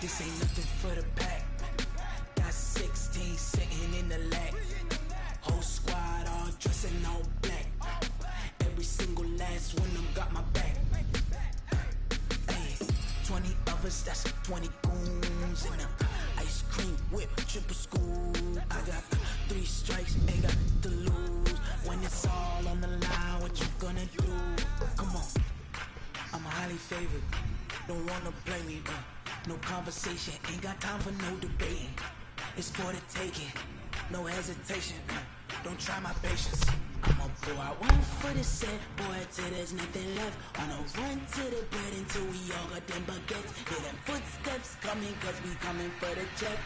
This ain't nothing for the pack. Got 16 sitting in the lag. Whole squad all dressing all black. Every single last one of them got my back. Hey, 20 of us, that's 20 goons in a ice cream whip, triple school. I got 3 strikes, ain't got to lose. When it's all on the line, what you gonna do? Come on, I'm highly favored. Don't wanna play me, no conversation. Ain't got time for no debating. It's for the taking, no hesitation. Don't try my patience. I'ma pour out one for the set, boy, till there's nothing left. On a run to the bed until we all got them baguettes. Hear them footsteps coming, cause we coming for the check.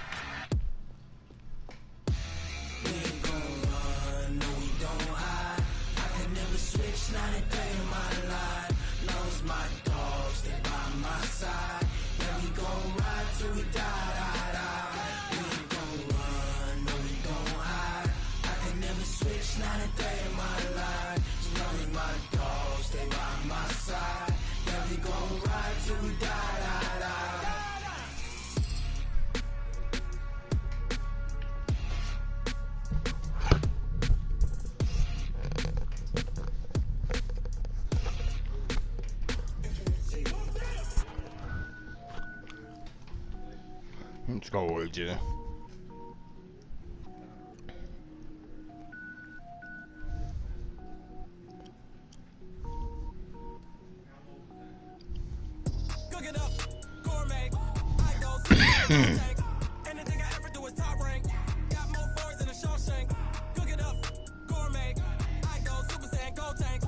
We ain't gon' run, no we don't hide. I can never switch, not a day in my life. Knows my dogs, they by my side. Yeah, we gon' ride till we die, die, die. We ain't gon' run, no we don't hide. I can never switch, not a day in my life. As long as my dogs, they by my side. Yeah, we gon' ride till we die, die, die. Skål. Cook it up, gourmet. I go tank. Anything I ever do is top rank. Got more boys than a Shawshank. Cook it up, gourmet. I go Super Saiyan, go tank.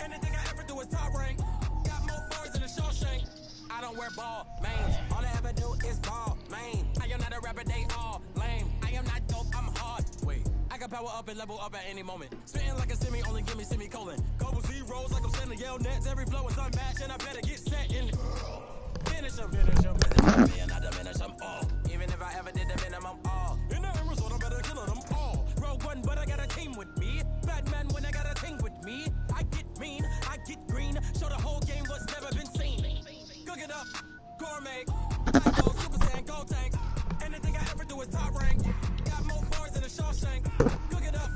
Anything I ever do is top rank. Got more boys than a Shawshank. I don't wear ball, man. All I ever do is ball, man. I am not a rapper, they all lame. I am not dope, I'm hard. Wait, I can power up and level up at any moment. Spitting like a semi, only give me semicolon. Couple zeros like I'm sending yell nets. Every flow is unmatched, and I better get set in. Finish them, and I diminish them all. Even if I ever did the minimum all. In the end result, I'm better killing them all. Rogue one, but I got a team with me. Batman when I got a team with me. I get mean, I get green. Show the whole game what's never been seen. Cook it up, gourmet. I go Super Saiyan, go tank. Anything I ever do is top rank. Got more bars than a Shawshank. Cook it up,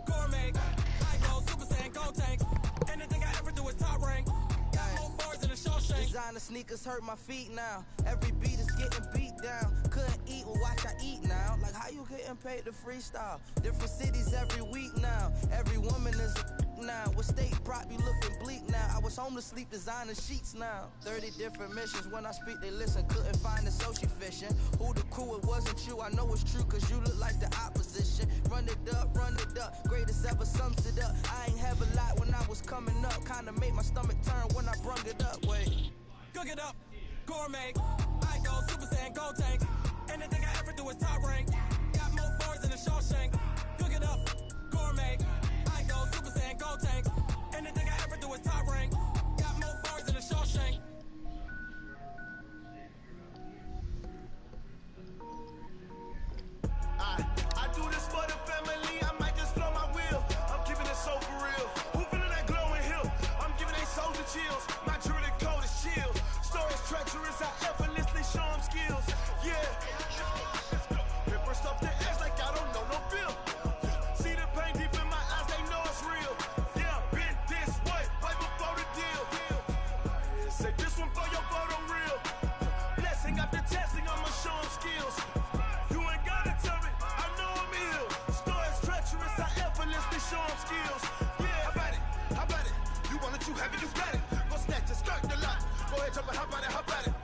gourmet. I go Super Saiyan, go tank. Anything I ever do is top rank. Got more bars than a Shawshank. Designer sneakers hurt my feet now. Every beat is getting beat down. Couldn't eat, well watch I eat now. Like how you getting paid to freestyle? Different cities every week now. Every woman is a now. With state prop, you looking bleak now. I was home to sleep, designer sheets now. 30 different missions. When I speak, they listen. Couldn't find the social fishing. Who the crew? It wasn't you. I know it's true, cause you look like the opposition. Run it up, run it up. Greatest ever sums it up. I ain't have a lot when I was coming up. Kinda made my stomach turn when I brung it up. Wait. Cook it up, gourmet. I go Super Saiyan, go tank. Anything I ever do is top rank. Got more bars than a Shawshank. Cook it up, gourmet. I go Super Saiyan, go tank. Anything I ever do is top rank. Got more bars than a Shawshank. I do this for the family. I might just blow my wheel. I'm keeping it so for real. Who feeling that glowing hill? I'm giving they soldier chills. My jewelry code is chill. Stories treacherous. I effortlessly show them skills. Yeah. Paper stuff the edge like I don't know no feel. See the pain deep in my eyes. They know it's real. Yeah, been this way right before the deal. Say this one for your photo real. Blessing after testing. I'ma show them skills. You ain't gotta tell me. I know I'm ill. Stories treacherous. I effortlessly show them skills. Yeah, how about it? How about it? You want it, you have it, you got it. Go snatch and skirt the lot. Go ahead, jump it, how about it, how about it?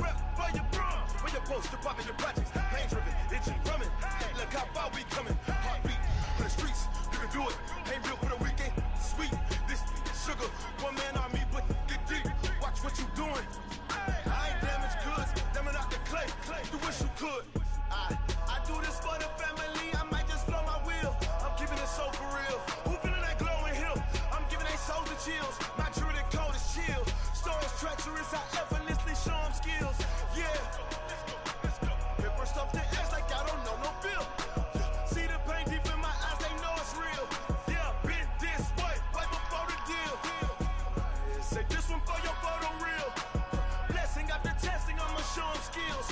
Rep for your bro. For your post, your pop, and your projects. Pain driven, itching, drumming. Look how far we coming. Heartbeat for the streets. You can do it. Ain't real for the weekend. Sweet. This sugar. One man army, but get deep. Watch what you doing. I ain't damaged goods. Damn it out the clay. You wish you could. I do this for the family. I might just blow my wheel. I'm keeping it so for real. Who feeling that glowing hill? I'm giving they soldier chills. My jewelry code is chill. Stories treacherous. I effortlessly show them skills. Yeah. Paper stuff the edge like I don't know no feel. See the pain deep in my eyes. They know it's real. Yeah, been this way right before the deal. Say this one for your photo real. Blessing after testing. I'ma show them skills.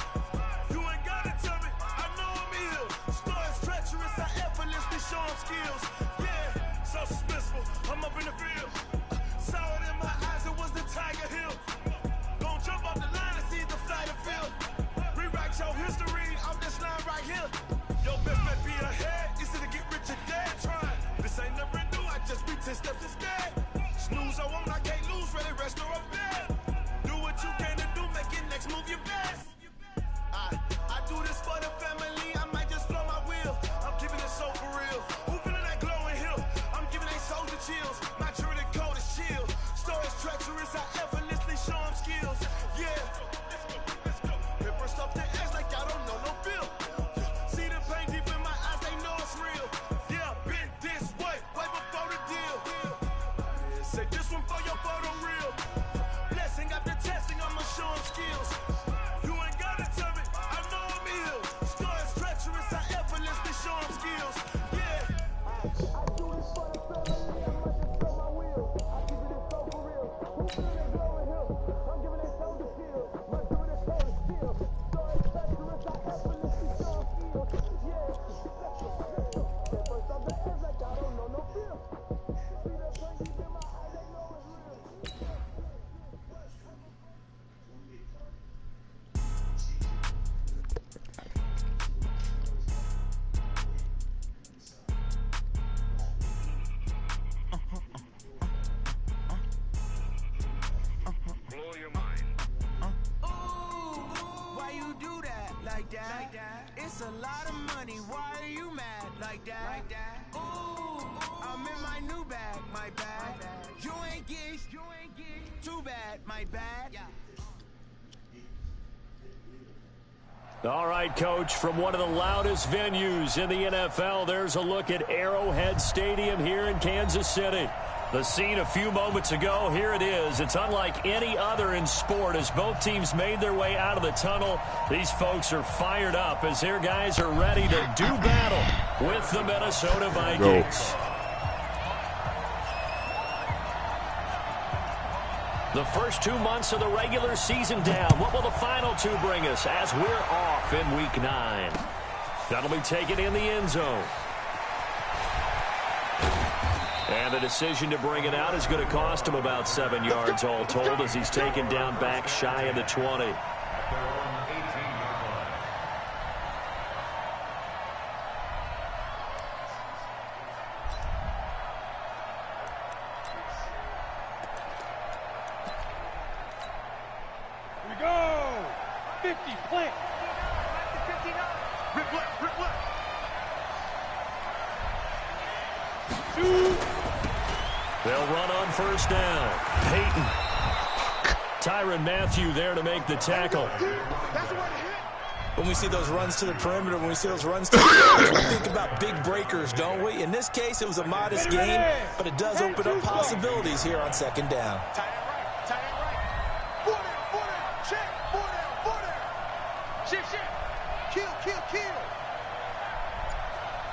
that? Like that? It's a lot of money. Why are you mad? Like that? Ooh, I'm in my new bag. My bad. You ain't geeks. Too bad. My bad. All right, Coach, from one of the loudest venues in the NFL, there's a look at Arrowhead Stadium here in Kansas City. The scene a few moments ago, here it is. It's unlike any other in sport as both teams made their way out of the tunnel. These folks are fired up as their guys are ready to do battle with the Minnesota Vikings. The first 2 months of the regular season down. What will the final two bring us as we're off in Week 9? That'll be taken in the end zone. And the decision to bring it out is going to cost him about 7 yards all told as he's taken down back shy of the 20. We go! 50, plant! Rip left. They'll run on first down. Peyton. Tyrann Mathieu there to make the tackle. When we see those runs to the perimeter, when we see those runs to the edge, we think about big breakers, don't we? In this case, it was a modest gain, but it does open up possibilities here on second down. Tight end right. 4 down. Check. 4 down. Shift. Kill.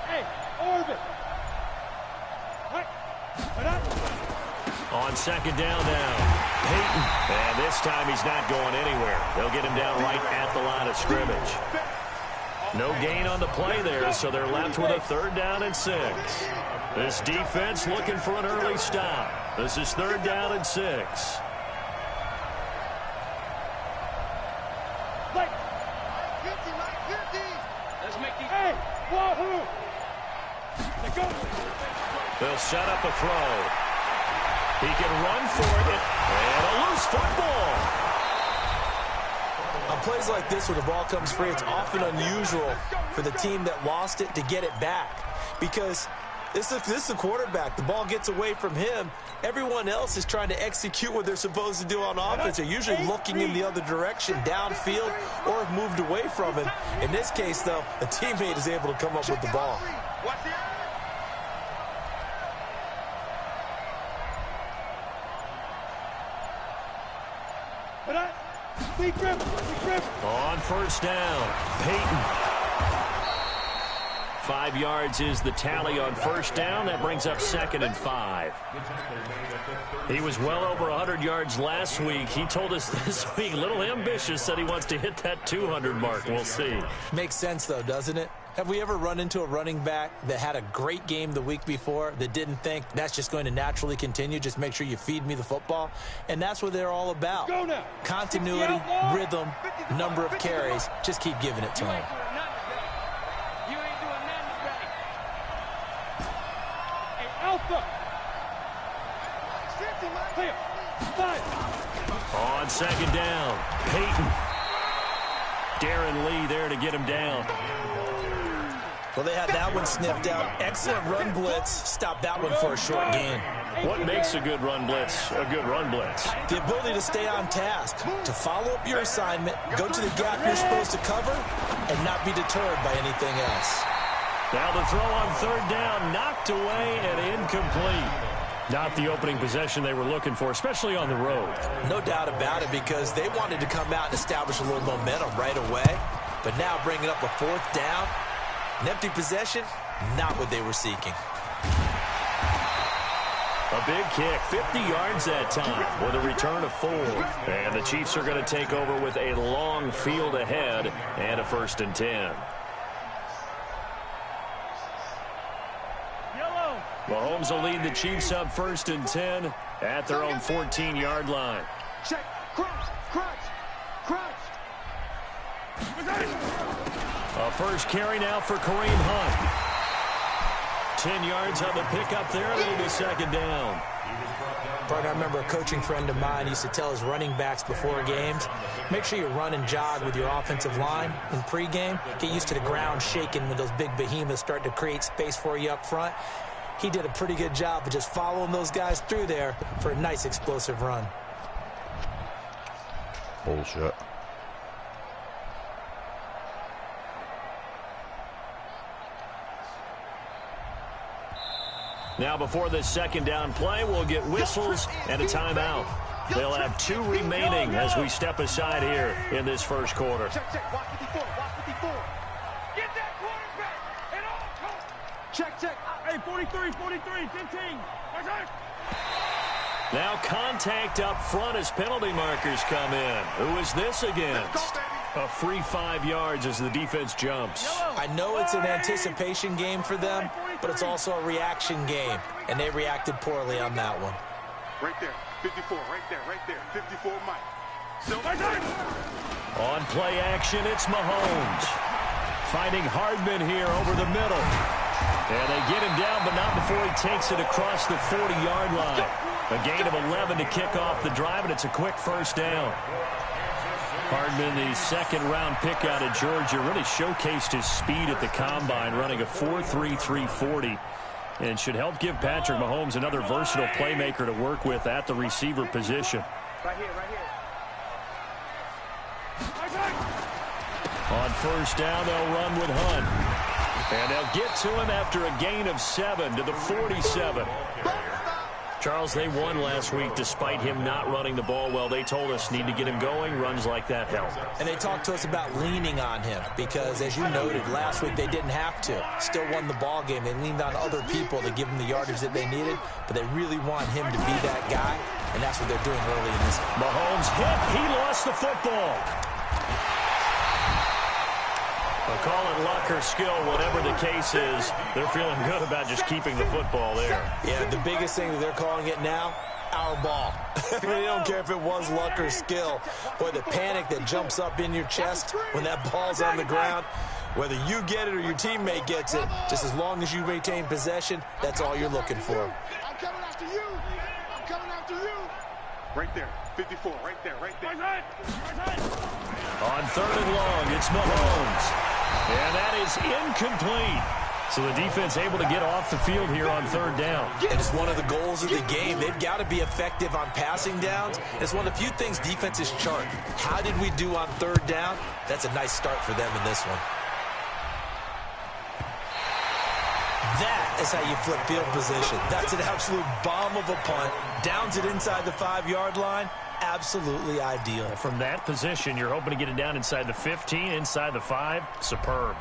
Hey, orbit! Right. On second down now, Peyton. And this time he's not going anywhere. They'll get him down right at the line of scrimmage. No gain on the play there, so they're left with a 3rd down and 6. This defense looking for an early stop. This is 3rd down and 6. Like 50. Let's make these. Hey, wahoo! Let go. They'll set up a throw. He can run for it, and a loose football. On plays like this where the ball comes free, it's often unusual for the team that lost it to get it back. Because this is the quarterback. The ball gets away from him. Everyone else is trying to execute what they're supposed to do on offense. They're usually looking in the other direction, downfield, or have moved away from it. In this case, though, a teammate is able to come up with the ball. On first down, Peyton. 5 yards is the tally on first down. That brings up 2nd and 5. He was well over 100 yards last week. He told us this week, a little ambitious, said he wants to hit that 200 mark. We'll see. Makes sense, though, doesn't it? Have we ever run into a running back that had a great game the week before that didn't think that's just going to naturally continue? Just make sure you feed me the football. And that's what they're all about. Continuity, rhythm, number of carries. Just keep giving it to him. You ain't doing nothing right. Hey, Alpha. Clear. 5. On second down, Peyton. Darren Lee there to get him down. Well, they had that one sniffed out. Excellent run blitz. Stop that one for a short gain. What makes a good run blitz a good run blitz? The ability to stay on task, to follow up your assignment, go to the gap you're supposed to cover, and not be deterred by anything else. Now the throw on third down, knocked away and incomplete. Not the opening possession they were looking for, especially on the road. No doubt about it, because they wanted to come out and establish a little momentum right away. But now bringing up a 4th down, an empty possession, not what they were seeking. A big kick, 50 yards that time with a return of 4. And the Chiefs are going to take over with a long field ahead and a 1st and 10. Mahomes will lead the Chiefs up 1st and 10 at their own 14-yard line. Check. Crunch. A first carry now for Kareem Hunt. 10 yards on the pickup there. It'll be second down. But I remember a coaching friend of mine used to tell his running backs before games, make sure you run and jog with your offensive line in pregame. Get used to the ground shaking when those big behemoths start to create space for you up front. He did a pretty good job of just following those guys through there for a nice explosive run. Bullshit. Now before this second down play, we'll get whistles and a timeout. They'll have 2 remaining as we step aside here in this first quarter. Check, check. Watch 54. Watch 54. Get that quarterback. And all come. Check. Hey, 43, 15. That's right. Now contact up front as penalty markers come in. Who is this against? A free 5 yards as the defense jumps. I know it's an anticipation game for them, but it's also a reaction game, and they reacted poorly on that one. Right there, 54, right there, 54 Mike. On play action, it's Mahomes. Finding Hardman here over the middle. And they get him down, but not before he takes it across the 40-yard line. A gain of 11 to kick off the drive, and it's a quick first down. Hardman, the second-round pick out of Georgia, really showcased his speed at the combine, running a 4.3 340, and should help give Patrick Mahomes another versatile playmaker to work with at the receiver position. Right here. On first down, they'll run with Hunt. And they'll get to him after a gain of 7 to the 47. Charles, they won last week despite him not running the ball well. They told us need to get him going. Runs like that help. And they talked to us about leaning on him because, as you noted, last week they didn't have to. Still won the ball game. They leaned on other people to give them the yardage that they needed, but they really want him to be that guy, and that's what they're doing early in this game. Mahomes hit. He lost the football. They'll call it luck or skill, whatever the case is. They're feeling good about just keeping the football there. Yeah, the biggest thing that they're calling it now, our ball. They don't care if it was luck or skill. Boy, the panic that jumps up in your chest when that ball's on the ground, whether you get it or your teammate gets it, just as long as you maintain possession, that's all you're looking for. I'm coming after you. Right there, 54, right there. On third and long, it's Mahomes. And that is incomplete. So the defense able to get off the field here on third down. And it's one of the goals of the game. They've got to be effective on passing downs. It's one of the few things defenses chart. How did we do on third down? That's a nice start for them in this one. That is how you flip field position. That's an absolute bomb of a punt. Downs it inside the 5-yard line. Absolutely ideal. From that position, you're hoping to get it down inside the 15, inside the 5. Superb.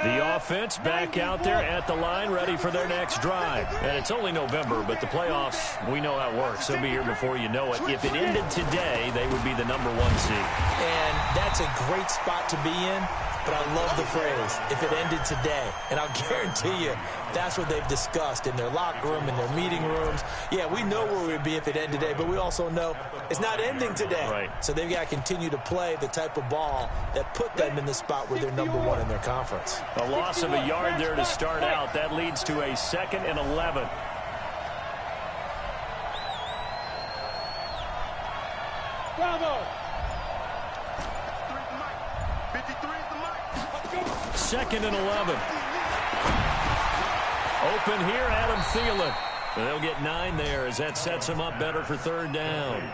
The offense back out there at the line, ready for their next drive. And it's only November, but the playoffs, we know how it works. They'll be here before you know it. If it ended today, they would be the #1 seed. And that's a great spot to be in, but I love the phrase, if it ended today. And I'll guarantee you, that's what they've discussed in their locker room, in their meeting rooms. Yeah, we know where we would be if it ended today, but we also know it's not ending today. Right. So they've got to continue to play the type of ball that put them in the spot where they're #1 in their conference. A loss of a yard there to start out. That leads to a 2nd and 11. Bravo. 53 is the mic. 2nd and 11. Open here, Adam Thielen. They'll get 9 there as that sets them up better for third down.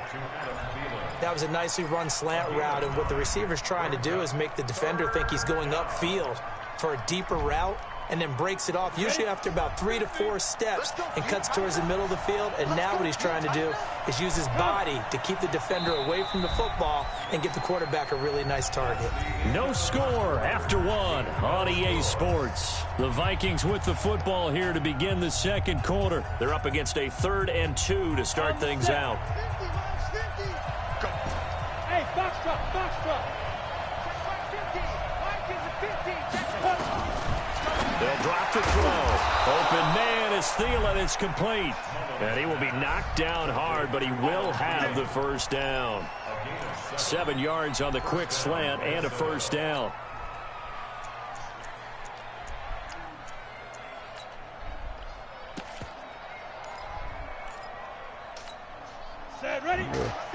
That was a nicely run slant route, and what the receiver's trying to do is make the defender think he's going upfield for a deeper route, and then breaks it off, usually after about 3 to 4 steps, and cuts towards the middle of the field. And now what he's trying to do is use his body to keep the defender away from the football and give the quarterback a really nice target. No score after 1 on EA Sports. The Vikings with the football here to begin the second quarter. They're up against a 3rd and 2 to start things out. Hey, box truck. They'll drop the throw. Open man is Thielen. It's complete. And he will be knocked down hard, but he will have the first down. 7 yards on the quick slant and a first down.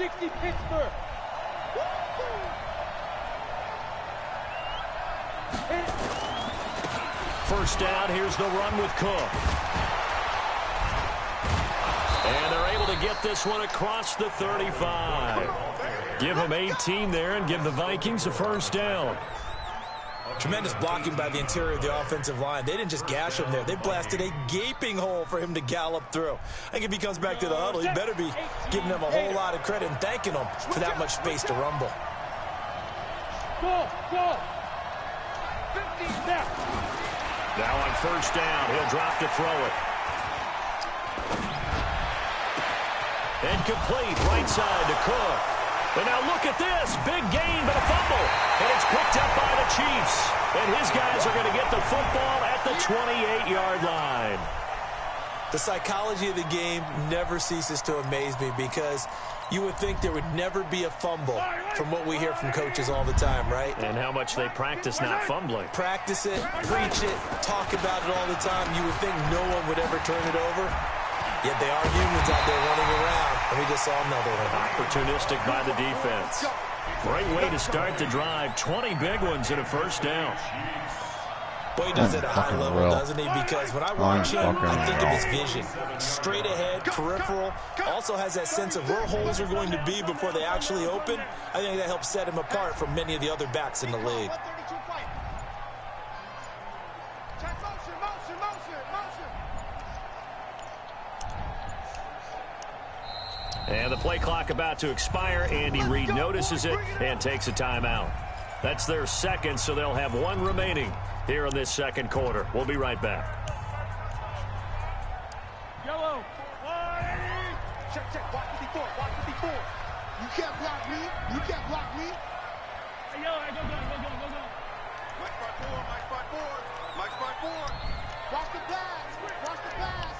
60 Pittsburgh. First down, here's the run with Cook. And they're able to get this one across the 35. Give them 18 there and give the Vikings a first down. Tremendous blocking by the interior of the offensive line. They didn't just gash him there. They blasted a gaping hole for him to gallop through. I think if he comes back to the huddle, he better be giving them a whole lot of credit and thanking them for that much space to rumble. Go. Now on first down, he'll drop to throw it. Incomplete, right side to Cook. And now look at this. Big gain, but a fumble. And it's picked up by the Chiefs. And his guys are going to get the football at the 28-yard line. The psychology of the game never ceases to amaze me because you would think there would never be a fumble from what we hear from coaches all the time, right? And how much they practice not fumbling. Practice it, preach it, talk about it all the time. You would think no one would ever turn it over. Yet they are humans out there running around, and we just saw another one. Opportunistic by the defense. Great way to start the drive. 20 big ones and a first down. Boy, he does it at a high level, doesn't he? Because when I watch him, I think of his vision. Straight ahead, peripheral. Also has that sense of where holes are going to be before they actually open. I think that helps set him apart from many of the other backs in the league. And the play clock about to expire. Andy Reid notices it and takes a timeout. That's their second, so they'll have one remaining here in this second quarter. We'll be right back. Yellow. Check. Watch 54. You can't block me. Hey, yellow, go. Mike 5-4. Watch the pass.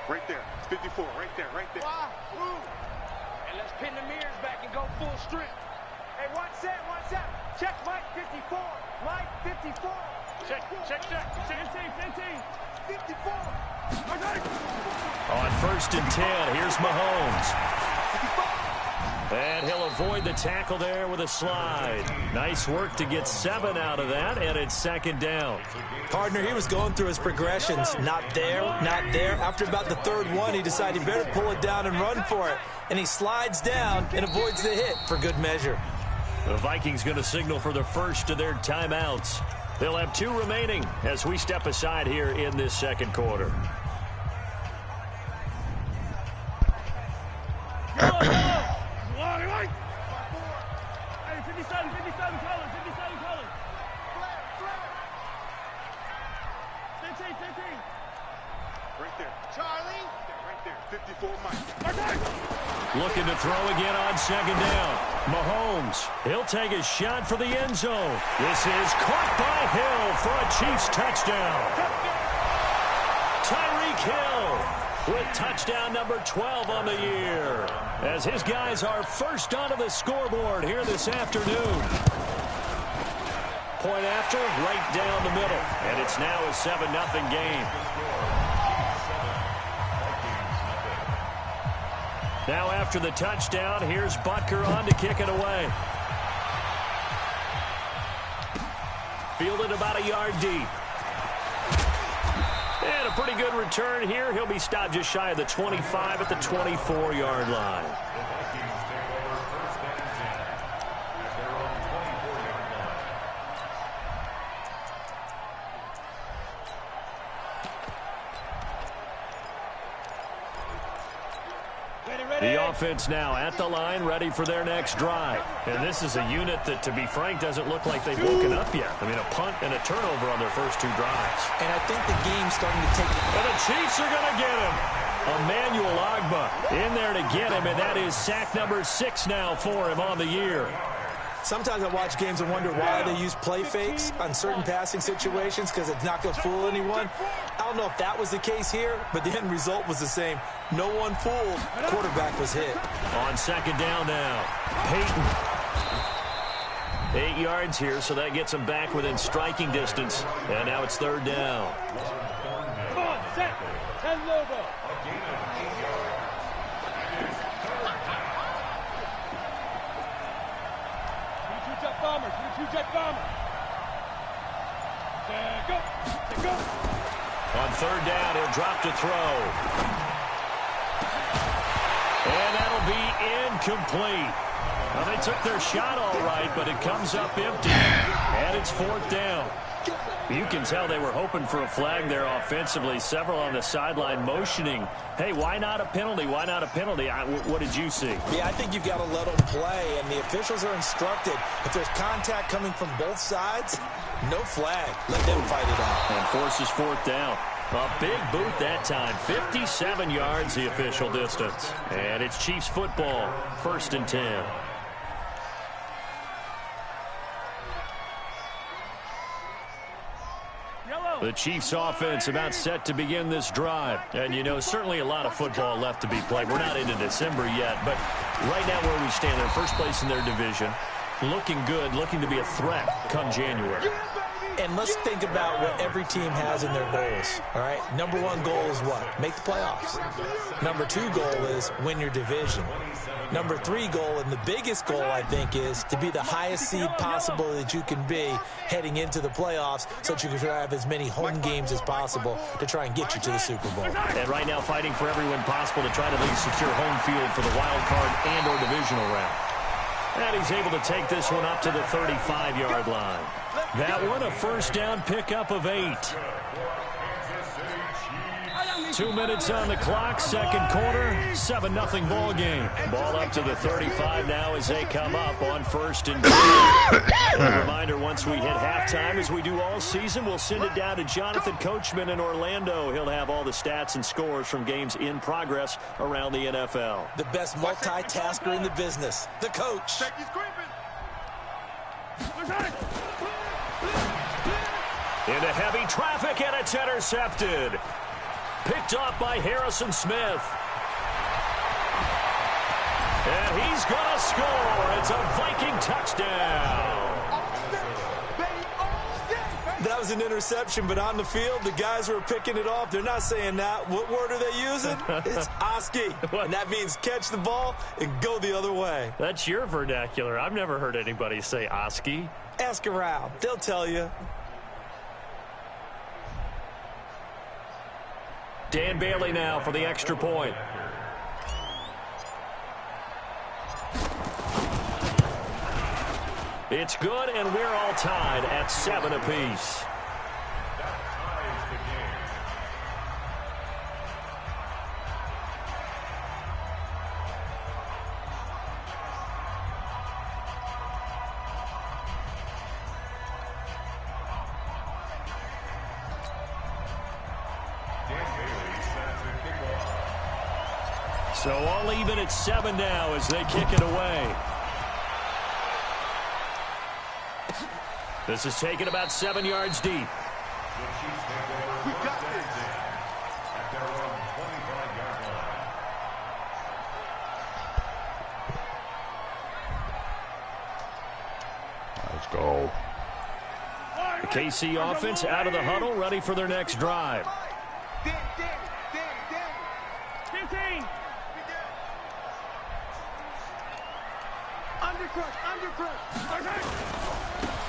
Right there. 54. Right there. Wow. And let's pin the mirrors back and go full strength. Hey, watch that. Check Mike 54. Check. 15. 54. On first and 10, here's Mahomes. And he'll avoid the tackle there with a slide. Nice work to get 7 out of that, and it's second down. Partner, he was going through his progressions. Not there. After about the third one, he decided he better pull it down and run for it. And he slides down and avoids the hit for good measure. The Vikings going to signal for the first of their timeouts. They'll have 2 remaining as we step aside here in this second quarter. Hey, 57 colors. 15. Right there. Charlie. Right there. 54 Mike. Looking to throw again on second down. Mahomes, he'll take a shot for the end zone. This is caught by Hill for a Chiefs touchdown. Tyreek Hill with touchdown number 12 on the year, as his guys are first onto the scoreboard here this afternoon. Point after, right down the middle, and it's now a 7-0 game. Now after the touchdown, here's Butker on to kick it away. Fielded about a yard deep. And a pretty good return here. He'll be stopped just shy of the 25 at the 24-yard line. The offense now at the line, ready for their next drive. And this is a unit that, to be frank, doesn't look like they've woken up yet. I mean, a punt and a turnover on their first 2 drives. And I think the game's starting to take... And the Chiefs are going to get him. Emmanuel Ogbah in there to get him, and that is sack number 6 now for him on the year. Sometimes I watch games and wonder why they use play fakes on certain passing situations, because it's not going to fool anyone. I don't know if that was the case here, but the end result was the same. No one fooled. Quarterback was hit. On second down now, Peyton. 8 yards here, so that gets him back within striking distance. And now it's third down. Come on, set. 10 logo. bombers. You're 2 jet bombers. Go. Go. On third down, he'll drop to throw. And that'll be incomplete. Well, they took their shot all right, but it comes up empty. And it's 4th down. You can tell they were hoping for a flag there offensively. Several on the sideline motioning, hey, why not a penalty? Why not a penalty? What did you see? Yeah, I think you've got to let them play, and the officials are instructed. If there's contact coming from both sides, no flag. Let them fight it out. And forces 4th down. A big boot that time. 57 yards the official distance. And it's Chiefs football. 1st and 10. The Chiefs offense about set to begin this drive. And, you know, certainly a lot of football left to be played. We're not into December yet, but right now where we stand, they're first place in their division. Looking good, looking to be a threat come January. And let's think about what every team has in their goals, all right? Number 1 goal is what? Make the playoffs. Number 2 goal is win your division. Number 3 goal, and the biggest goal, I think, is to be the highest seed possible that you can be heading into the playoffs so that you can have as many home games as possible to try and get you to the Super Bowl. And right now fighting for every win possible to try to at least secure home field for the wild card and or divisional round. And he's able to take this one up to the 35-yard line. That one a first down pickup of 8. 2 minutes on the clock, second quarter, 7-0 ball game. Ball up to the 35 now as they come up on 1st and 10. A reminder, once we hit halftime, as we do all season, we'll send it down to Jonathan Coachman in Orlando. He'll have all the stats and scores from games in progress around the NFL. The best multitasker in the business, the coach. Into heavy traffic, and it's intercepted. Picked off by Harrison Smith. And he's going to score. It's a Viking touchdown. That was an interception, but on the field, the guys who are picking it off, they're not saying that. What word are they using? It's Oski. And that means catch the ball and go the other way. That's your vernacular. I've never heard anybody say Oski. Ask around. They'll tell you. Dan Bailey now for the extra point. It's good, and we're all tied at 7 apiece. So all even at 7 now as they kick it away. This is taken about 7 yards deep. We got this. At their own 25-yard line. Let's go. The KC offense out of the huddle, ready for their next drive. 15.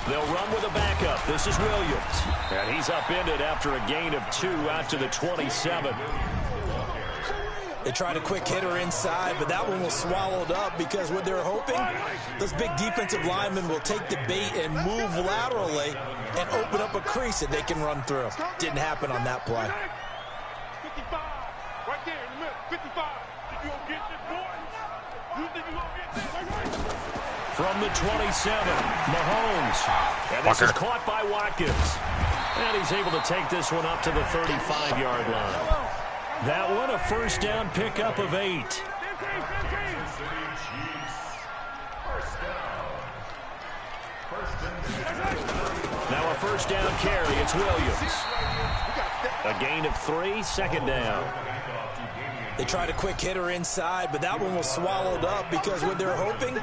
They'll run with a backup. This is Williams. And he's upended after a gain of 2 out to the 27. They tried a quick hitter inside, but that one was swallowed up because what they're hoping, those big defensive linemen will take the bait and move laterally and open up a crease that they can run through. Didn't happen on that play. 55. Right there in the middle. 55. If you don't get this, boy, you think you're going to get this? From the 27, Mahomes. And this is caught by Watkins. And he's able to take this one up to the 35-yard line. That one a first down pickup of 8. Now a first down carry. It's Williams. A gain of 3, second down. They tried a quick hitter inside, but that one was swallowed up because what they're hoping,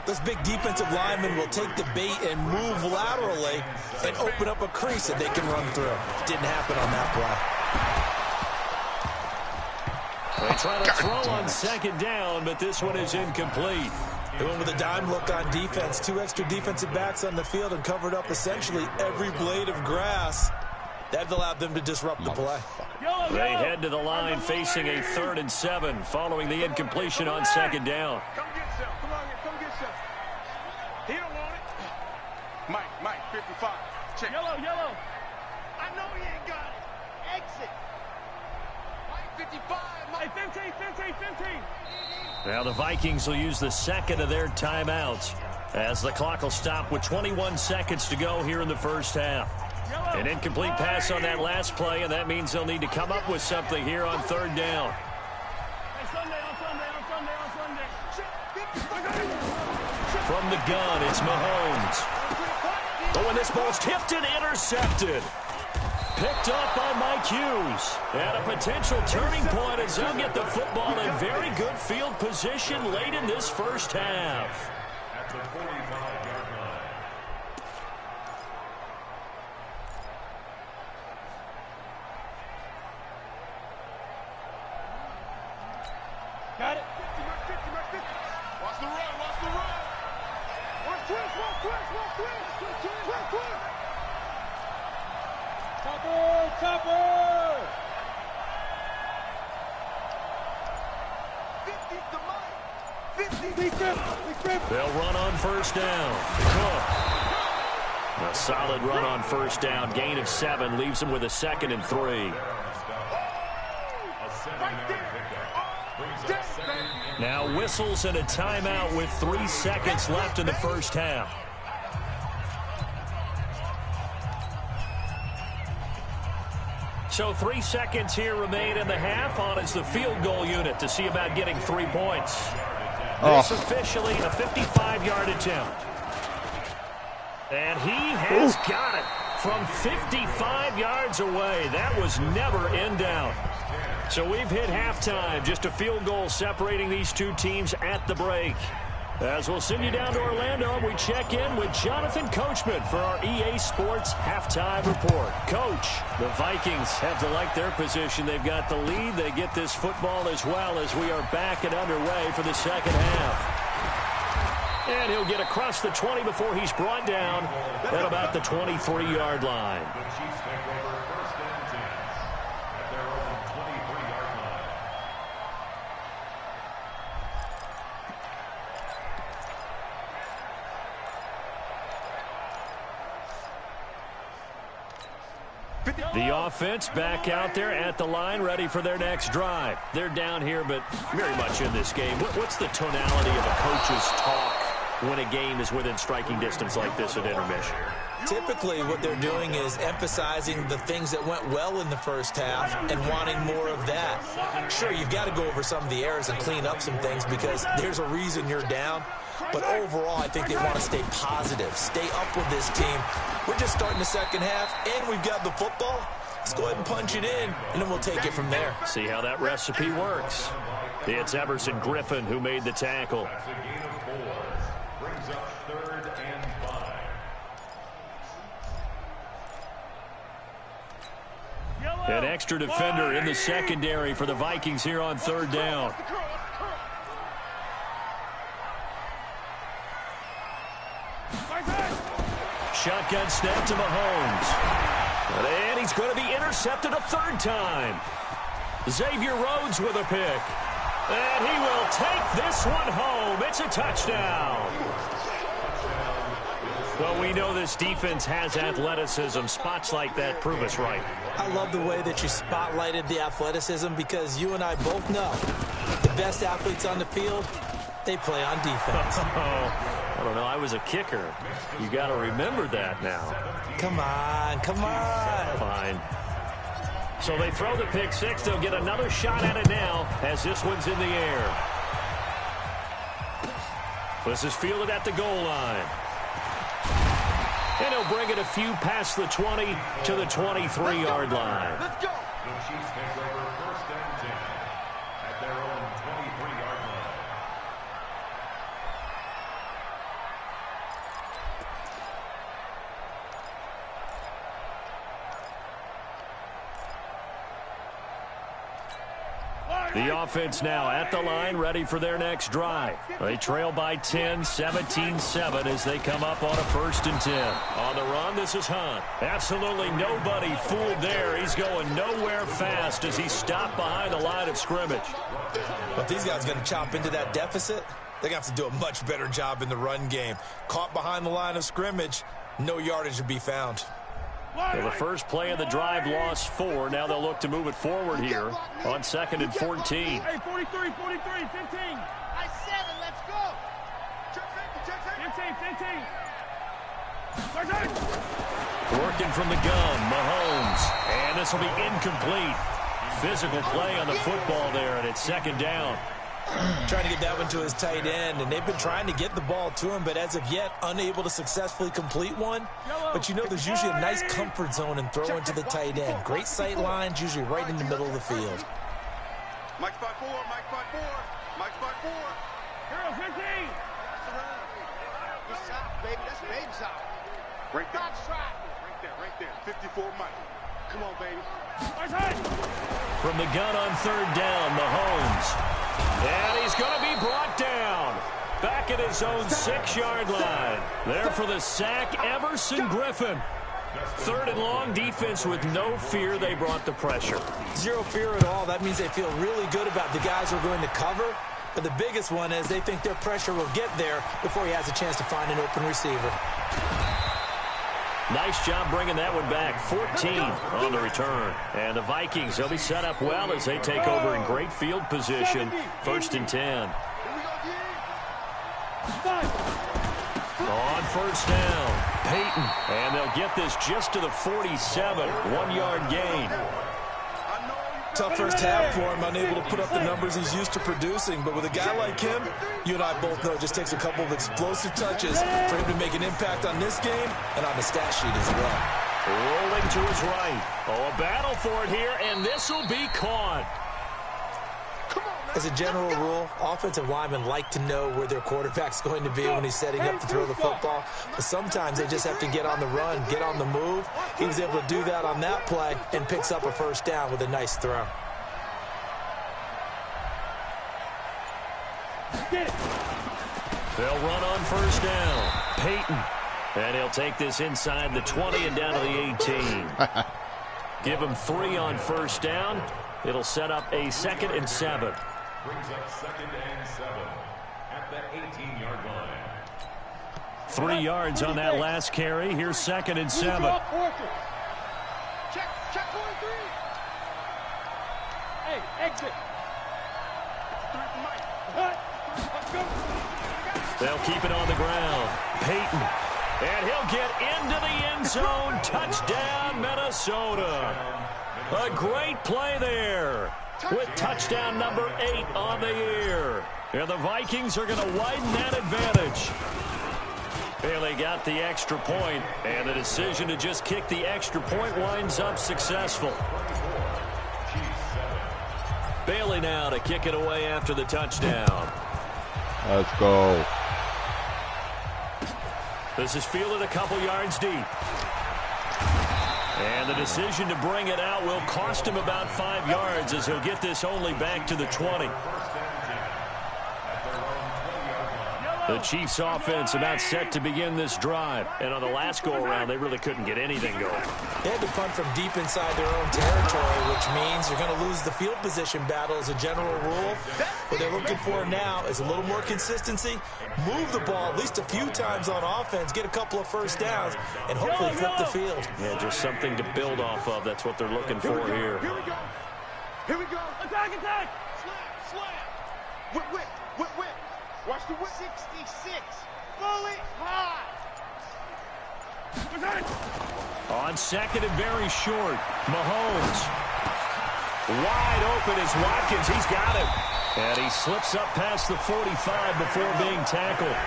those big defensive linemen will take the bait and move laterally and open up a crease that they can run through. Didn't happen on that play. They try to throw on second down, but this one is incomplete. They went with a dime look on defense. 2 extra defensive backs on the field and covered up essentially every blade of grass. That allowed them to disrupt the play. They head to the line facing a 3rd and 7 following the incompletion on 2nd down. Come get some. Come on, come get some. He don't want it. Mike, 55. Check. Yellow. I know he ain't got it. Exit. Mike, 55. Mike, 15. Now the Vikings will use the 2nd of their timeouts as the clock will stop with 21 seconds to go here in the first half. An incomplete pass on that last play, and that means they'll need to come up with something here on 3rd down. From the gun, it's Mahomes. Oh, and this ball's tipped and intercepted. Picked up by Mike Hughes. And a potential turning point as they'll get the football in very good field position late in this first half. At the 45-yard line. Got it. 50. Watch the run. One twist. Topper. 50's the Mike. 50. Big grip. They'll run on 1st down. Cook. A solid run on 1st down. Gain of 7 leaves him with a 2nd and 3. Now whistles and a timeout with 3 seconds left in the first half. So 3 seconds here remain in the half. On is the field goal unit to see about getting 3 points. This officially a 55-yard attempt. And he has got it from 55 yards away. That was never in doubt. So we've hit halftime. Just a field goal separating these two teams at the break. As we'll send you down to Orlando, we check in with Jonathan Coachman for our EA Sports Halftime Report. Coach, the Vikings have to like their position. They've got the lead. They get this football as well as we are back and underway for the second half. And he'll get across the 20 before he's brought down at about the 23-yard line. The offense back out there at the line, ready for their next drive. They're down here, but very much in this game. What's the tonality of a coach's talk when a game is within striking distance like this at intermission? Typically, what they're doing is emphasizing the things that went well in the first half and wanting more of that. Sure, you've got to go over some of the errors and clean up some things because there's a reason you're down. But overall, I think they want to stay positive, stay up with this team. We're just starting the second half, and we've got the football. Let's go ahead and punch it in, and then we'll take it from there. See how that recipe works. It's Everson Griffin who made the tackle. That's a gain of 4. Brings up 3rd and 5. An extra defender in the secondary for the Vikings here on 3rd down. Shotgun snap to Mahomes. And he's going to be intercepted a 3rd time. Xavier Rhodes with a pick. And he will take this one home. It's a touchdown. Well, we know this defense has athleticism. Spots like that prove us right. I love the way that you spotlighted the athleticism because you and I both know the best athletes on the field, they play on defense. I don't know. I was a kicker. You got to remember that now. Come on. Fine. So they throw the pick 6. They'll get another shot at it now as this one's in the air. This is fielded at the goal line. And he'll bring it a few past the 20 to the 23-yard line. Let's go. The Chiefs take over 1st and 10 at their own 23-yard line. The offense now at the line, ready for their next drive. They trail by 10, 17-7 as they come up on a 1st and 10. On the run, this is Hunt. Absolutely nobody fooled there. He's going nowhere fast as he stopped behind the line of scrimmage. But these guys are going to chop into that deficit. They're going to have to do a much better job in the run game. Caught behind the line of scrimmage, no yardage to be found. Well, the first play of the drive lost 4. Now they'll look to move it forward here on 2nd and 14. Hey, 43, 15. I said it, let's go. 15. Working from the gun, Mahomes. And this will be incomplete. Physical play on the football there, and it's 2nd down. Trying to get that one to his tight end, and they've been trying to get the ball to him, but as of yet, unable to successfully complete one. But you know there's usually a nice comfort zone in throwing to the tight end. Great sight lines, usually right in the middle of the field. Mike 5-4, Mike 5-4, Mike 5-4. Girl, 15. Good shot, baby. That's baby shot. Right there. Right there. 54 Mike. Come on, baby. From the gun on 3rd down, Mahomes. And he's going to be brought down. Back at his own 6-yard line. There for the sack, Everson Griffin. 3rd and long, defense with no fear. They brought the pressure. Zero fear at all. That means they feel really good about the guys who are going to cover. But the biggest one is they think their pressure will get there before he has a chance to find an open receiver. Nice job bringing that one back. 14 on the return. And the Vikings, they'll be set up well as they take over in great field position. 1st and 10. On 1st down, Peyton. And they'll get this just to the 47. 1-yard gain. Tough first half for him, unable to put up the numbers he's used to producing. But with a guy like him, you and I both know it just takes a couple of explosive touches for him to make an impact on this game and on the stat sheet as well. Rolling to his right. Oh, a battle for it here, and this will be caught. As a general rule, offensive linemen like to know where their quarterback's going to be when he's setting up to throw the football. But sometimes they just have to get on the run, get on the move. He was able to do that on that play and picks up a 1st down with a nice throw. They'll run on 1st down. Peyton. And he'll take this inside the 20 and down to the 18. Give him 3 on 1st down. It'll set up a 2nd and 7. Brings up 2nd and 7 at the 18-yard line. 3 yards on that last carry. Here's 2nd and 7. Check 43. Hey, exit. Let's go. They'll keep it on the ground. Peyton. And he'll get into the end zone. Touchdown, Minnesota. A great play there with touchdown number 8 on the year. And the Vikings are going to widen that advantage. Bailey got the extra point, and the decision to just kick the extra point winds up successful. Bailey now to kick it away after the touchdown. Let's go. This is fielded a couple yards deep. And the decision to bring it out will cost him about 5 yards as he'll get this only back to the 20. The Chiefs offense about set to begin this drive. And on the last go-around, they really couldn't get anything going. They had to punt from deep inside their own territory, which means you're going to lose the field position battle as a general rule. What they're looking for now is a little more consistency, move the ball at least a few times on offense, get a couple of 1st downs, and hopefully flip the field. Yeah, just something to build off of. That's what they're looking for here. Here we go. Attack. Slam. Whip. Watch the whip. 66. Fully high. On 2nd and very short, Mahomes. Wide open is Watkins. He's got it. And he slips up past the 45 before being tackled.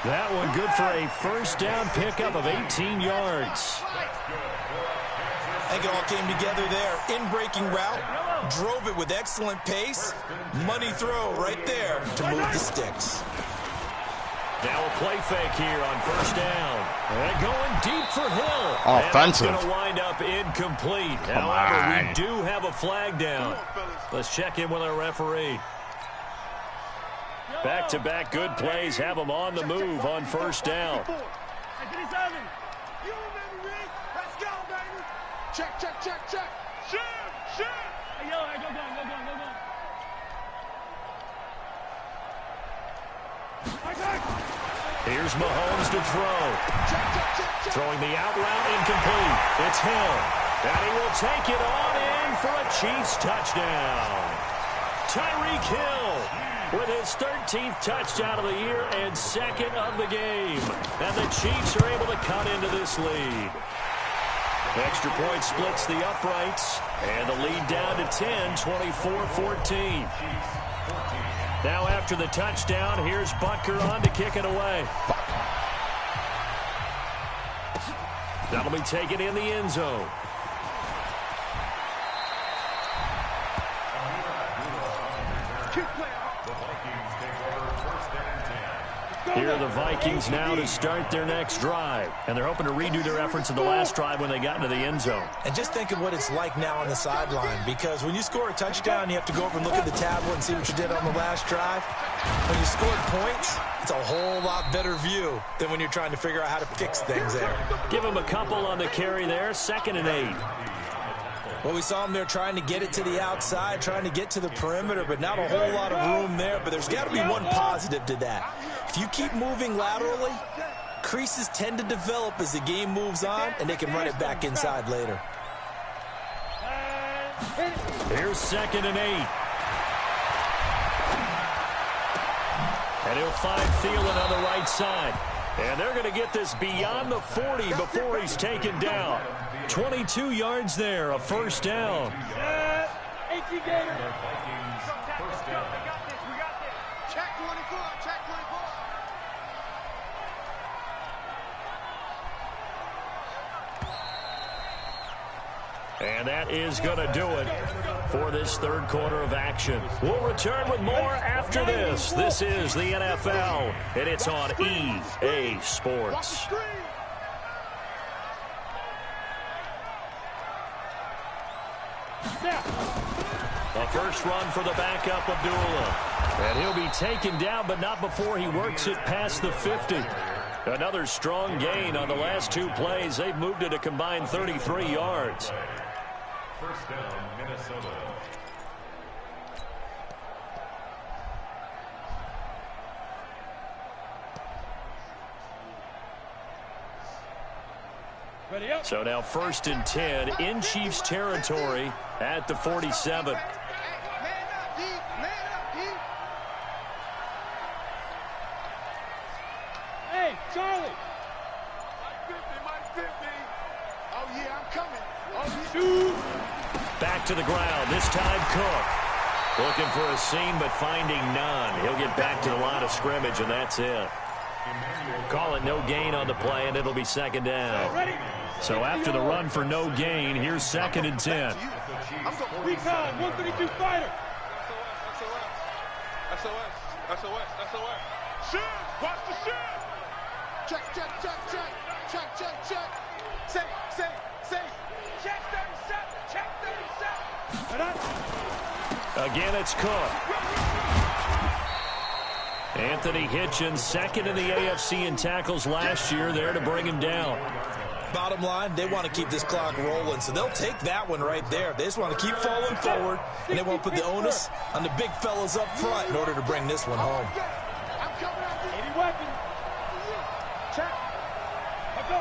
That one good for a 1st down pickup of 18 yards. I think it all came together there. In-breaking route, drove it with excellent pace. Money throw right there to move the sticks. Now a play fake here on 1st down. And going deep for Hill. Offensive. And that's going to wind up up incomplete. However, we do have a flag down. Let's check in with our referee. Back-to-back good plays have them on the move on first down. Check. Shoot. Hey, yo, go. Here's Mahomes to throw. Throwing the out route incomplete. It's Hill. And he will take it on in for a Chiefs touchdown. Tyreek Hill with his 13th touchdown of the year and second of the game. And the Chiefs are able to cut into this lead. Extra point splits the uprights. And the lead down to 10, 24-14. Now after the touchdown, here's Butker on to kick it away. That'll be taken in the end zone. Here are the Vikings now to start their next drive. And they're hoping to redo their efforts in the last drive when they got into the end zone. And just think of what it's like now on the sideline, because when you score a touchdown, you have to go over and look at the tablet and see what you did on the last drive. When you scored points, it's a whole lot better view than when you're trying to figure out how to fix things there. Give him a couple on the carry there, 2nd and 8. Well, we saw him there trying to get it to the outside, trying to get to the perimeter, but not a whole lot of room there. But there's got to be one positive to that. If you keep moving laterally, creases tend to develop as the game moves on, and they can run it back inside later. Here's 2nd and 8. And he'll find Thielen on the right side. And they're going to get this beyond the 40 before he's taken down. 22 yards there, a first down. 18 Gator. We got this. Check 24. And that is going to do it for this third quarter of action. We'll return with more after this. This is the NFL, and it's on EA Sports. A first run for the backup, Abdullah. And he'll be taken down, but not before he works it past the 50. Another strong gain on the last 2 plays. They've moved it a combined 33 yards. First down, Minnesota. So now 1st and 10 in Chiefs territory at the 47. Hey, Charlie. Mike 50. Oh, yeah, I'm coming. Oh, yeah. Back to the ground. This time Cook. Looking for a seam, but finding none. He'll get back to the line of scrimmage, and that's it. Call it no gain on the play, and it'll be 2nd down. So after the run for no gain, here's 2nd and 10. Recon, 132 fighter. SOS. Shoot. Watch the shoot. Check. Say. Check 37. Check 37. Again, it's Cook. Anthony Hitchens, 2nd in the AFC in tackles last year, there to bring him down. Bottom line, they want to keep this clock rolling, so they'll take that one right there. They just want to keep falling forward, and they won't put the onus on the big fellas up front in order to bring this one home. Any weapon. Check. Let go.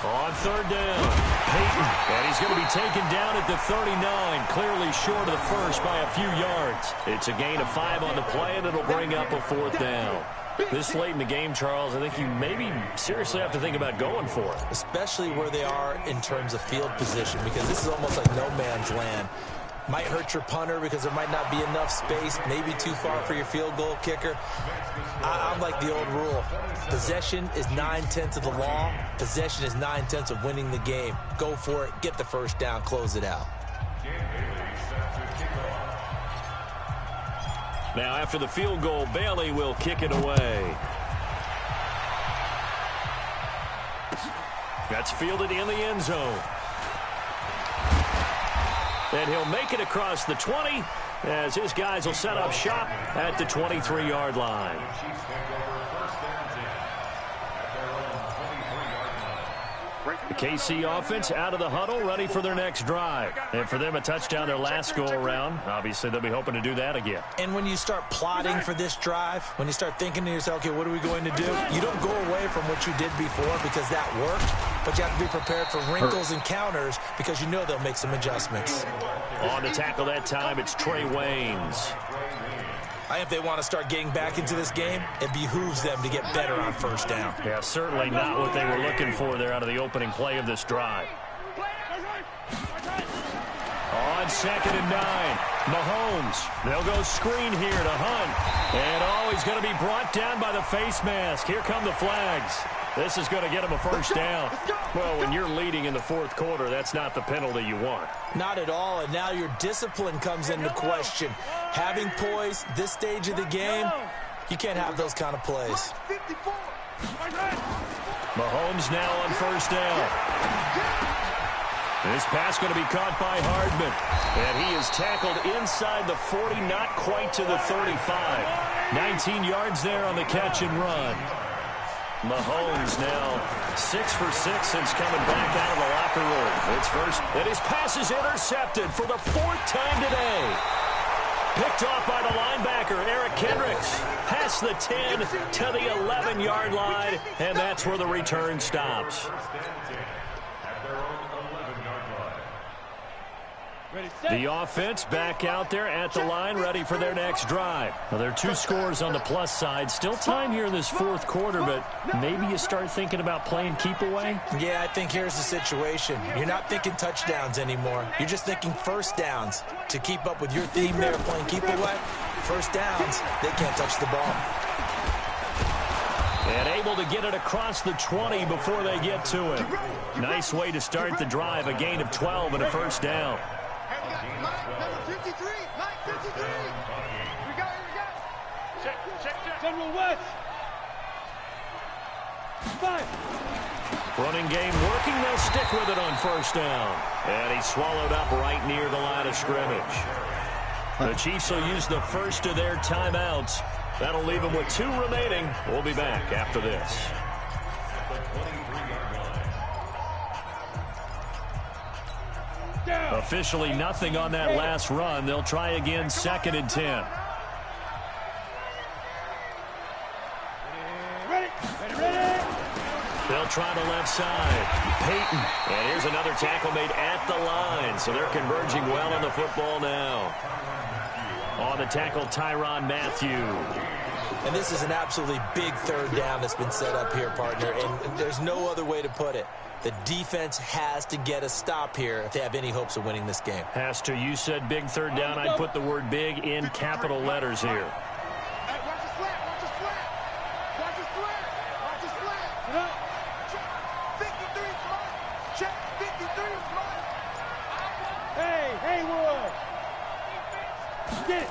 On 3rd down, Peyton, and he's going to be taken down at the 39, clearly short of the first by a few yards. It's a gain of 5 on the play, and it'll bring up a 4th down. This late in the game, Charles, I think you maybe seriously have to think about going for it. Especially where they are in terms of field position, because this is almost like no man's land. Might hurt your punter because there might not be enough space, maybe too far for your field goal kicker. I'm like the old rule. Possession is 9/10 of the law. Possession is 9/10 of winning the game. Go for it, get the first down, close it out. Now, after the field goal, Bailey will kick it away. That's fielded in the end zone. And he'll make it across the 20 as his guys will set up shop at the 23-yard line. The KC offense out of the huddle, ready for their next drive. And for them, a touchdown their last go-around. Obviously, they'll be hoping to do that again. And when you start plotting for this drive, when you start thinking to yourself, okay, what are we going to do? You don't go away from what you did before because that worked, but you have to be prepared for wrinkles and counters because you know they'll make some adjustments. On the tackle that time, it's Trey Waynes. If they want to start getting back into this game, it behooves them to get better on first down. Yeah, certainly not what they were looking for there out of the opening play of this drive. On 2nd and 9, Mahomes. They'll go screen here to Hunt. And he's going to be brought down by the face mask. Here come the flags. This is going to get him a first down. Well, when you're leading in the fourth quarter, that's not the penalty you want. Not at all, and now your discipline comes into question. Having poise this stage of the game, you can't have those kind of plays. Mahomes now on first down. This pass going to be caught by Hardman. And he is tackled inside the 40, not quite to the 35. 19 yards there on the catch and run. Mahomes now 6 for 6 since coming back out of the locker room. It's first, and his pass is intercepted for the 4th time today. Picked off by the linebacker, Eric Kendricks. Past the 10 to the 11-yard line, and that's where the return stops. The offense back out there at the line, ready for their next drive. Well, there are 2 scores on the plus side. Still time here in this fourth quarter, but maybe you start thinking about playing keep away? Yeah, I think here's the situation. You're not thinking touchdowns anymore. You're just thinking first downs. To keep up with your theme there, playing keep away, first downs, they can't touch the ball. And able to get it across the 20 before they get to it. Nice way to start the drive, a gain of 12 and a first down. Number 53, Mike 53. We got it. Check. General West. 5. Running game working. They'll stick with it on first down. And he's swallowed up right near the line of scrimmage. The Chiefs will use the first of their timeouts. That'll leave them with 2 remaining. We'll be back after this. Officially nothing on that last run. They'll try again 2nd and 10. They'll try the left side. Peyton. And here's another tackle made at the line. So they're converging well on the football now. On the tackle, Tyrann Mathieu. And this is an absolutely big third down that's been set up here, partner. And there's no other way to put it. The defense has to get a stop here if they have any hopes of winning this game. Has to. You said big third down. I'd put the word big in capital letters here. Hey, watch the slant. Watch the slant. 53 smart. Check 53 smart. Hey, Haywood. Get it.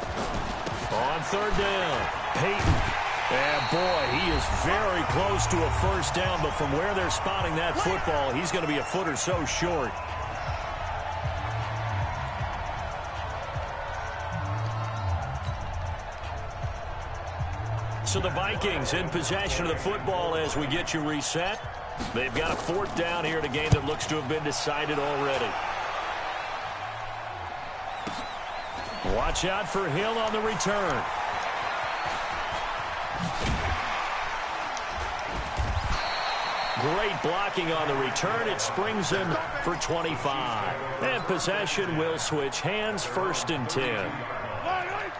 On third down, Peyton. And, boy, he is very close to a first down, but from where they're spotting that football, he's going to be a foot or so short. So the Vikings in possession of the football as we get you reset. They've got a 4th down here in a game that looks to have been decided already. Watch out for Hill on the return. Great blocking on the return. It springs him for 25. And possession will switch hands, 1st and 10.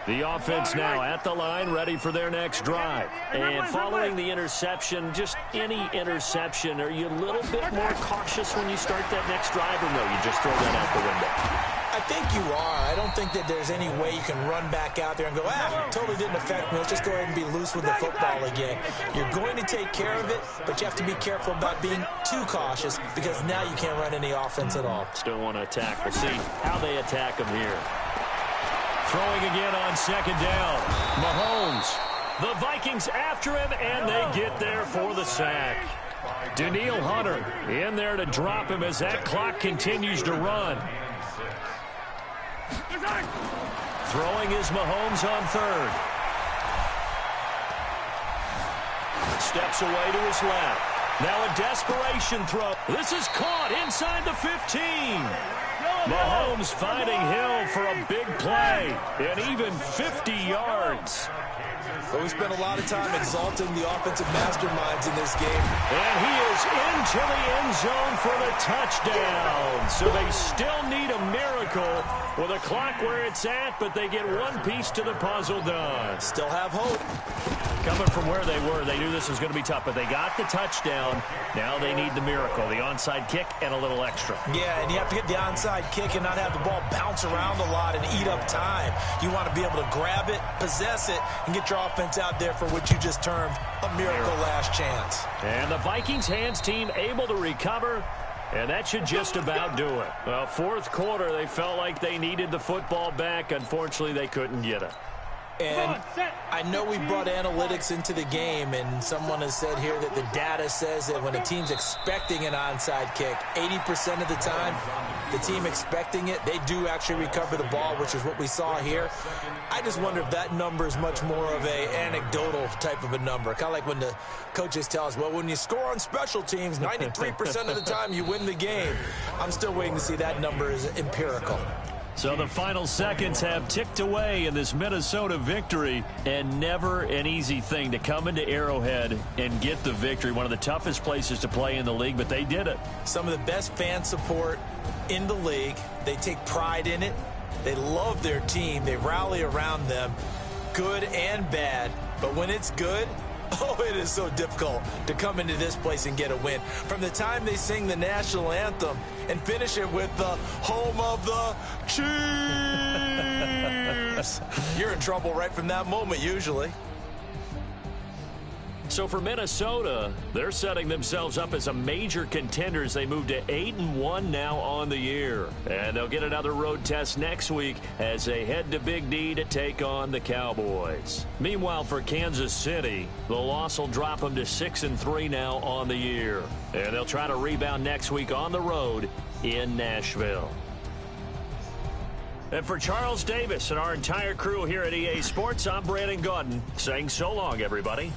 The offense now at the line, ready for their next drive. And following the interception, just any interception, are you a little bit more cautious when you start that next drive, or no, you just throw that out the window? I think you are. I don't think that there's any way you can run back out there and go, totally didn't affect me. Let's just go ahead and be loose with the football again. You're going to take care of it, but you have to be careful about being too cautious because now you can't run any offense at all. Still want to attack. We'll see how they attack him here. Throwing again on 2nd down. Mahomes. The Vikings after him, and they get there for the sack. Daniil Hunter in there to drop him as that clock continues to run. Throwing is Mahomes on third. Steps away to his left. Now a desperation throw. This is caught inside the 15. Mahomes finding Hill for a big play and even 50 yards. But we spent a lot of time exalting the offensive masterminds in this game. And he is into the end zone for the touchdown. So they still need a miracle with a clock where it's at, but they get one piece to the puzzle done. Still have hope. Coming from where they were, they knew this was going to be tough, but they got the touchdown. Now they need the miracle, the onside kick and a little extra. Yeah, and you have to get the onside kick and not have the ball bounce around a lot and eat up time. You want to be able to grab it, possess it, and get your offense out there for what you just termed a miracle last chance. And the Vikings hands team able to recover, and that should just about do it. Well, fourth quarter, they felt like they needed the football back. Unfortunately, they couldn't get it. And I know we brought analytics into the game, and someone has said here that the data says that when a team's expecting an onside kick, 80% of the time, the team expecting it, they do actually recover the ball, which is what we saw here. I just wonder if that number is much more of a anecdotal type of a number. Kind of like when the coaches tell us, well, when you score on special teams, 93% of the time you win the game. I'm still waiting to see that number is empirical. So the final seconds have ticked away in this Minnesota victory, and never an easy thing to come into Arrowhead and get the victory. One of the toughest places to play in the league, but they did it. Some of the best fan support in the league. They take pride in it. They love their team. They rally around them, good and bad. But when it's good, oh, it is so difficult to come into this place and get a win. From the time they sing the national anthem and finish it with the home of the Chiefs, you're in trouble right from that moment, usually. So for Minnesota, they're setting themselves up as a major contender as they move to 8-1 now on the year. And they'll get another road test next week as they head to Big D to take on the Cowboys. Meanwhile, for Kansas City, the loss will drop them to 6-3 now on the year. And they'll try to rebound next week on the road in Nashville. And for Charles Davis and our entire crew here at EA Sports, I'm Brandon Gaudin saying so long, everybody.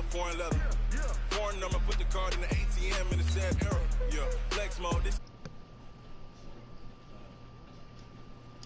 foreign leather. Foreign number, put the card in the ATM in the said era. Yeah, flex mode. This